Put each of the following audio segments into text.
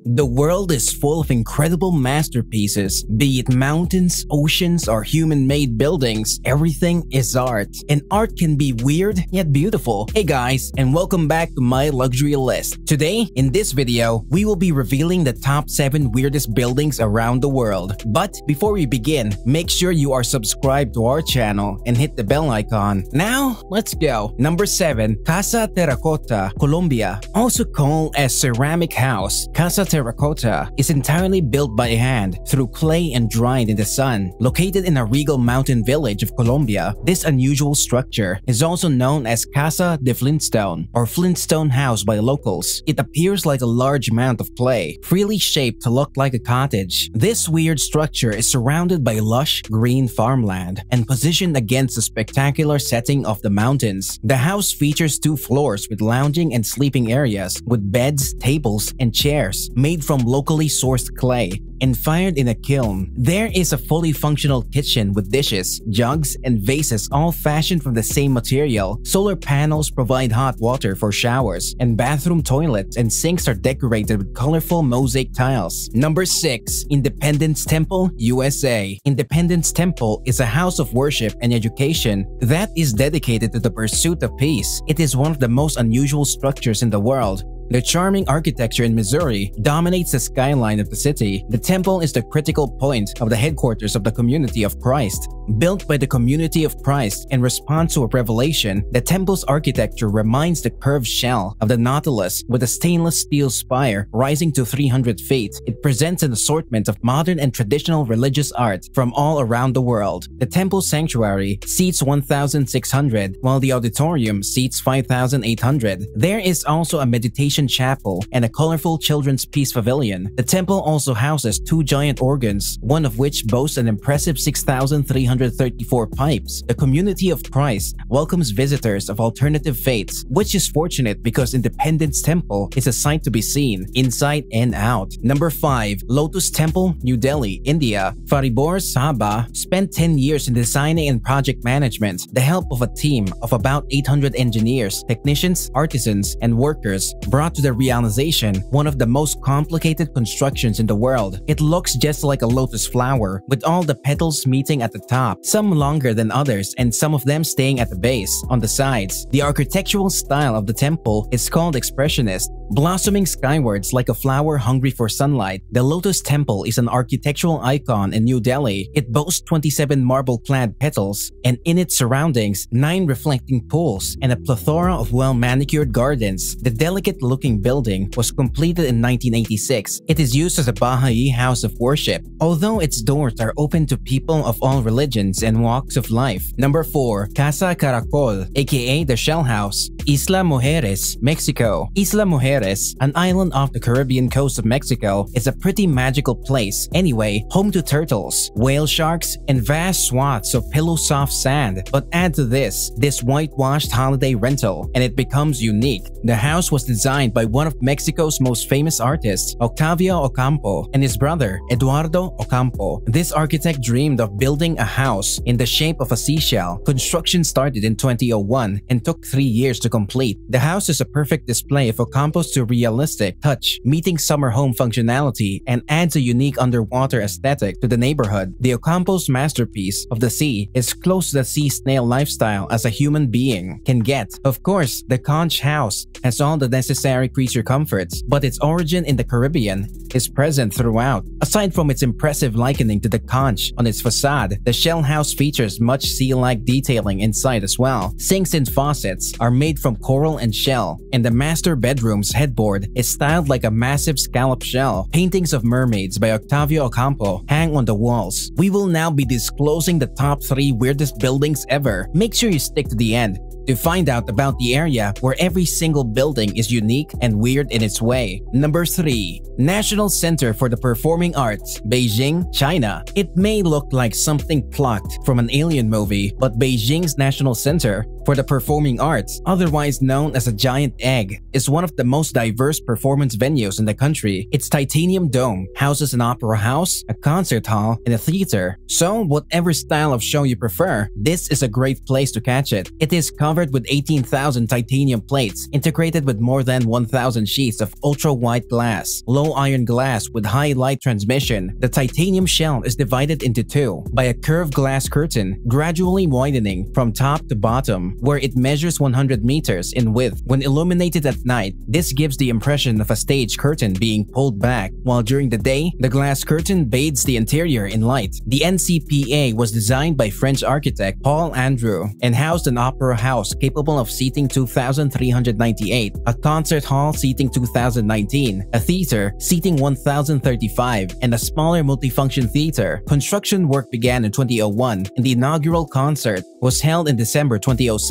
The world is full of incredible masterpieces, be it mountains, oceans, or human-made buildings. Everything is art. And art can be weird yet beautiful. Hey guys, and welcome back to my luxury list. Today, in this video, we will be revealing the top 7 weirdest buildings around the world. But before we begin, make sure you are subscribed to our channel and hit the bell icon. Now, let's go. Number 7. Casa Terracota, Colombia. Also called a ceramic house, Casa Terracota is entirely built by hand through clay and dried in the sun. Located in a regal mountain village of Colombia, this unusual structure is also known as Casa de Flintstone or Flintstone House by locals. It appears like a large mound of clay, freely shaped to look like a cottage. This weird structure is surrounded by lush green farmland and positioned against the spectacular setting of the mountains. The house features 2 floors with lounging and sleeping areas, with beds, tables, and chairs made from locally sourced clay and fired in a kiln. There is a fully functional kitchen with dishes, jugs, and vases all fashioned from the same material. Solar panels provide hot water for showers, and bathroom toilets and sinks are decorated with colorful mosaic tiles. Number 6. Independence Temple, USA. Independence Temple is a house of worship and education that is dedicated to the pursuit of peace. It is one of the most unusual structures in the world. The charming architecture in Missouri dominates the skyline of the city. The temple is the critical point of the headquarters of the Community of Christ. Built by the Community of Christ in response to a revelation, the temple's architecture reminds the curved shell of the Nautilus with a stainless steel spire rising to 300 feet. It presents an assortment of modern and traditional religious art from all around the world. The temple sanctuary seats 1,600, while the auditorium seats 5,800. There is also a meditation chapel and a colorful children's peace pavilion. The temple also houses 2 giant organs, one of which boasts an impressive 6,334 pipes. The Community of Christ welcomes visitors of alternative faiths, which is fortunate because Independence Temple is a sight to be seen inside and out. Number 5. Lotus Temple, New Delhi, India. Faribor Sahba spent 10 years in designing and project management. The help of a team of about 800 engineers, technicians, artisans, and workers brought to the realization one of the most complicated constructions in the world. It looks just like a lotus flower, with all the petals meeting at the top, some longer than others and some of them staying at the base, on the sides. The architectural style of the temple is called Expressionist, blossoming skywards like a flower hungry for sunlight. The Lotus Temple is an architectural icon in New Delhi. It boasts 27 marble-clad petals, and in its surroundings, 9 reflecting pools and a plethora of well-manicured gardens. The delicate-looking building was completed in 1986. It is used as a Baha'i house of worship, although its doors are open to people of all religions and walks of life. Number 4. Casa Caracol, aka the Shell House, Isla Mujeres, Mexico. Isla Mujeres, an island off the Caribbean coast of Mexico, is a pretty magical place. Anyway, home to turtles, whale sharks, and vast swaths of pillow-soft sand. But add to this whitewashed holiday rental, and it becomes unique. The house was designed by one of Mexico's most famous artists, Octavio Ocampo, and his brother, Eduardo Ocampo. This architect dreamed of building a house in the shape of a seashell. Construction started in 2001 and took 3 years to complete. The house is a perfect display of Ocampo's surrealistic touch, meeting summer home functionality, and adds a unique underwater aesthetic to the neighborhood. The Ocampo's masterpiece of the sea is close to the sea snail lifestyle as a human being can get. Of course, the conch house has all the necessary creature comforts, but its origin in the Caribbean is present throughout. Aside from its impressive likening to the conch on its facade, the shell house features much sea-like detailing inside as well. Sinks and faucets are made from coral and shell, and the master bedroom's headboard is styled like a massive scallop shell. Paintings of mermaids by Octavio Ocampo hang on the walls. We will now be disclosing the top 3 weirdest buildings ever. Make sure you stick to the end to find out about the area where every single building is unique and weird in its way. Number 3. National Center for the Performing Arts, Beijing, China. It may look like something plucked from an alien movie, but Beijing's National Center For the Performing Arts, otherwise known as a Giant Egg, is one of the most diverse performance venues in the country. Its titanium dome houses an opera house, a concert hall, and a theater. So, whatever style of show you prefer, this is a great place to catch it. It is covered with 18,000 titanium plates, integrated with more than 1,000 sheets of ultra-white glass, low iron glass with high light transmission. The titanium shell is divided into two by a curved glass curtain, gradually widening from top to bottom, where it measures 100 meters in width. When illuminated at night, this gives the impression of a stage curtain being pulled back, while during the day, the glass curtain bathes the interior in light. The NCPA was designed by French architect Paul Andrew and housed an opera house capable of seating 2,398, a concert hall seating 2,019, a theater seating 1,035, and a smaller multifunction theater. Construction work began in 2001, and the inaugural concert was held in December 2007.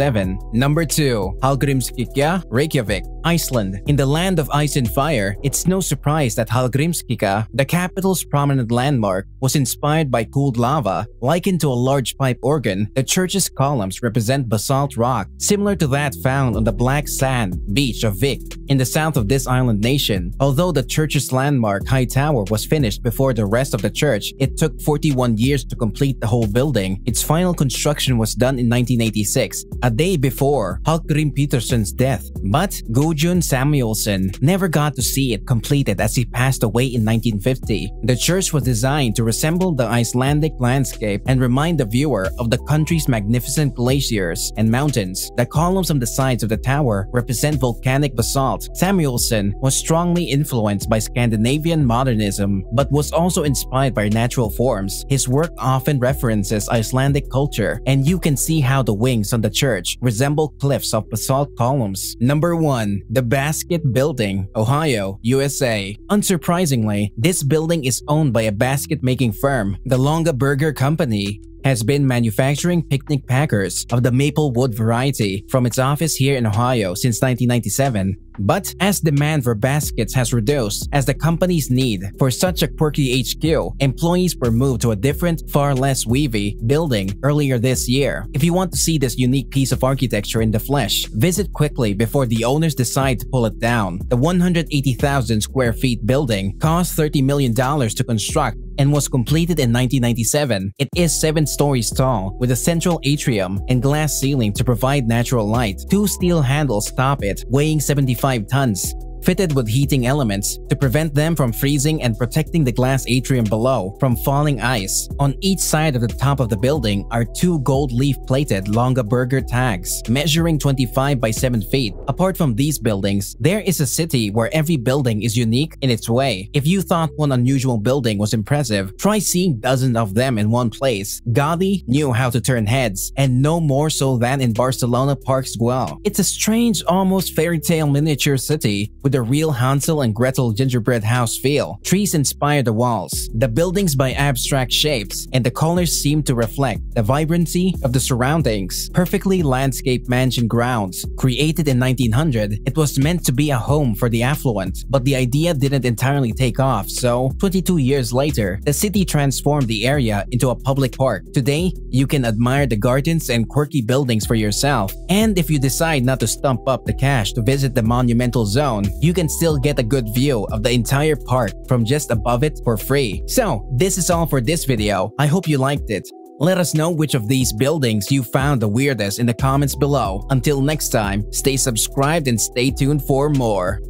Number 2. Hallgrímskirkja, Reykjavik, Iceland. In the land of ice and fire, it's no surprise that Hallgrímskirkja, the capital's prominent landmark, was inspired by cooled lava. Likened to a large pipe organ, the church's columns represent basalt rock, similar to that found on the black sand beach of Vik, in the south of this island nation. Although the church's landmark high tower was finished before the rest of the church, it took 41 years to complete the whole building. Its final construction was done in 1986, a day before Hallgrim Petersen's death. But Gudjun Samuelson never got to see it completed as he passed away in 1950. The church was designed to resemble the Icelandic landscape and remind the viewer of the country's magnificent glaciers and mountains. The columns on the sides of the tower represent volcanic basalt. Samuelson was strongly influenced by Scandinavian modernism, but was also inspired by natural forms. His work often references Icelandic culture, and you can see how the wings on the church resemble cliffs of basalt columns. Number 1. The Basket Building, Ohio, USA. Unsurprisingly, this building is owned by a basket-making firm, the Longa Burger Company. Has been manufacturing picnic packers of the maple wood variety from its office here in Ohio since 1997. But as demand for baskets has reduced as the company's need for such a quirky HQ, employees were moved to a different, far less weavy building earlier this year. If you want to see this unique piece of architecture in the flesh, visit quickly before the owners decide to pull it down. The 180,000 square feet building cost $30 million to construct and was completed in 1997. It is 7 stories tall with a central atrium and glass ceiling to provide natural light. 2 steel handles top it, weighing 75 tons. Fitted with heating elements to prevent them from freezing and protecting the glass atrium below from falling ice. On each side of the top of the building are 2 gold leaf-plated Longa Burger tags, measuring 25 by 7 feet. Apart from these buildings, there is a city where every building is unique in its way. If you thought one unusual building was impressive, try seeing dozens of them in one place. Gaudi knew how to turn heads, and no more so than in Barcelona Park's Güell. It's a strange, almost fairy tale miniature city with a real Hansel and Gretel gingerbread house feel. Trees inspire the walls, the buildings by abstract shapes, and the colors seem to reflect the vibrancy of the surroundings. Perfectly landscaped mansion grounds. Created in 1900, it was meant to be a home for the affluent, but the idea didn't entirely take off, so 22 years later, the city transformed the area into a public park. Today, you can admire the gardens and quirky buildings for yourself, and if you decide not to stump up the cash to visit the monumental zone, you can still get a good view of the entire park from just above it for free. So, this is all for this video. I hope you liked it. Let us know which of these buildings you found the weirdest in the comments below. Until next time, stay subscribed and stay tuned for more.